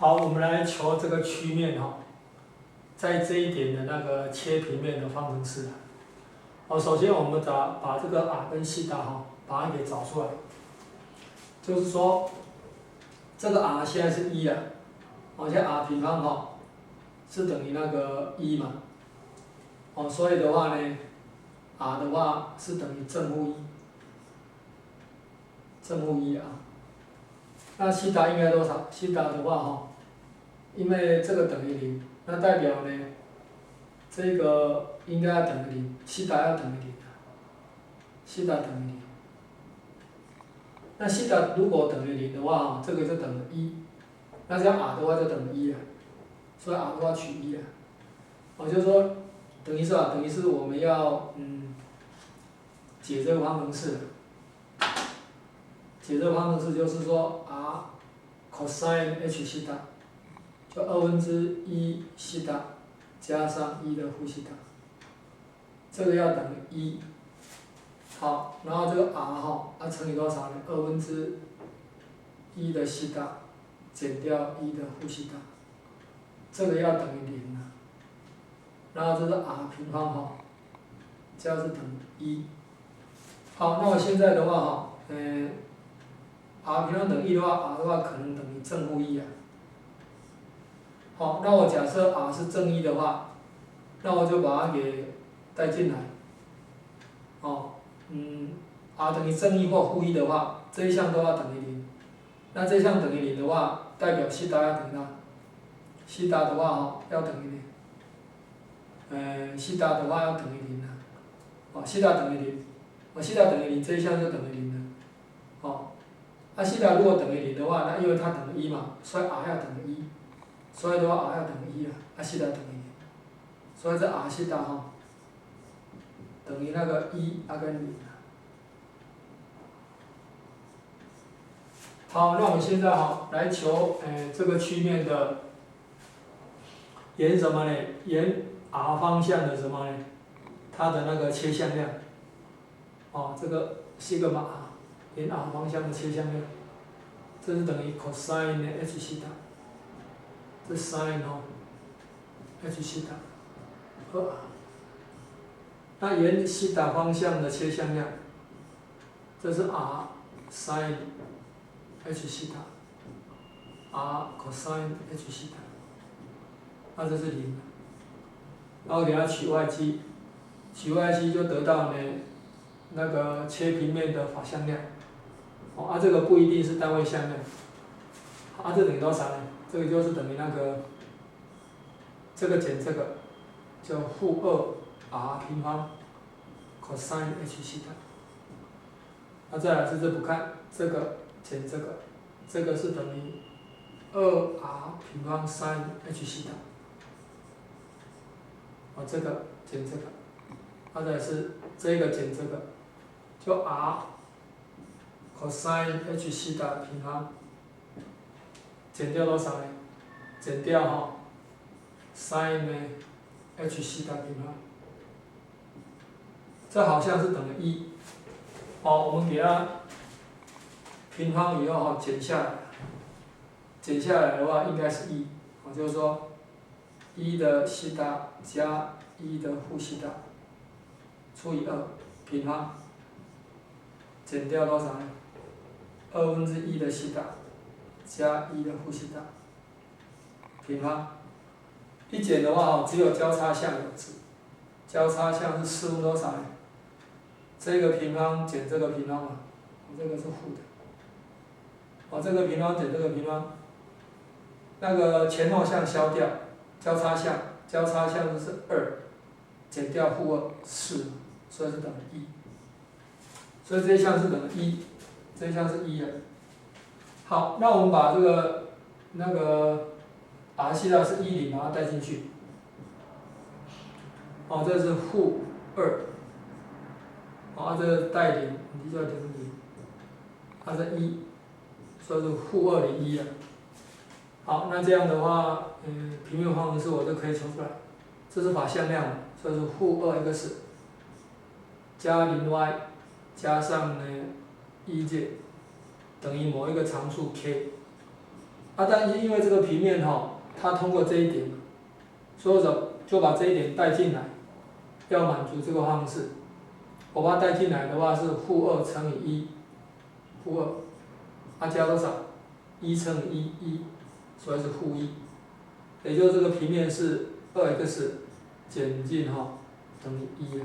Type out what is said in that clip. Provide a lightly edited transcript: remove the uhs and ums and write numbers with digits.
好，我们来求这个曲面哈，在这一点的那个切平面的方程式。好，首先我们把这个 r 跟西塔哈，把它给找出来。就是说，这个 r 现在是1啊，现在 r 平方哈是等于那个1嘛，所以的话呢 ，r 的话是等于正负1，正负1啊。那西塔应该多少？西塔的话哈，因为这个等于0，那代表呢，这个应该要等于0，西塔要等于0，西塔等于0。那西塔如果等于0的话，这个就等于1，那这样 r 的话就等于1了，所以 r 的话取1了。就是说，等于是吧？等于是我们要解这个方程式。解这个方程式就是说 r cosine h 西塔，就1/2西塔加上1的负西塔，这个要等于1。好，然后这个 r 哈，乘以多少呢？1/2的西塔减掉1的负西塔，这个要等于0了。然后这是 r 平方哈，这样是等于1。好，那我现在的话哈，r 平方等于1的话 ，r 的话可能等于正负1啊。好，那我假设 r 是正1的话，那我就把它给带进来。r 等于正1或负1的话，这一项都要等于0。那这一项等于0的话，代表西塔要等于哪？西塔的话要等于0。西塔的话要等于0了。西塔等于0，西塔等于0，这一项就等于0了。那西塔如果等于0的话，那因为它等于1嘛，所以 r 要等于1，所以的话 r 要等于1了，西塔等于0，所以这 r 西塔等于那个1跟0。好，那我们现在来求这个曲面的沿什么呢？沿 r 方向的什么呢？它的那个切向量。这个西格玛沿 r 方向的切向量，这是等于 cosine h 西塔，这 sin h 西塔和 r。那沿西塔方向的切向量，这是 r sin h 西塔 ，r cosine h 西塔，那这是0。然后给它取外积，取外积就得到呢那个切平面的法向量。这个不一定是单位向量。这等于多少呢？这个就是等于那个这个减这个，就负2r 平方 cosine h 西塔。再来是这不看，这个减这个，这个是等于2r 平方 sin h 西塔。这个减这个，再来是这个减这个，就 r cosine h 西塔平方减掉多少呢？减掉sin h 西塔平方，这好像是等于1。我们给它平方以后减下来，减下来的话应该是1。就是说1的西塔加1的负西塔除以2平方，减掉多少呢？1/2的西塔加1的负西塔平方。一减的话只有交叉项有值，交叉项是4分多少呢？这个平方减这个平方嘛，这个是负的。这个平方减这个平方，那个前后项消掉，交叉项就是2，减掉负2，4，所以是等于1。所以这一项是等于1，这一项是1了。好，那我们把这个那个 r 西塔是10，把它带进去。这是负2。这个带0，你就要等于0。这1，所以是负2等于1了。好，那这样的话，平面方程式我就可以求出来。这是法向量，所以是负2x 加0y 加上呢1j等于某一个常数 k。但是因为这个平面它通过这一点，所以就把这一点带进来，要满足这个方式。我把它带进来的话是-2乘以1，-2，加多少？1乘以1，所以是-1，也就是这个平面是2x 减进等于1了。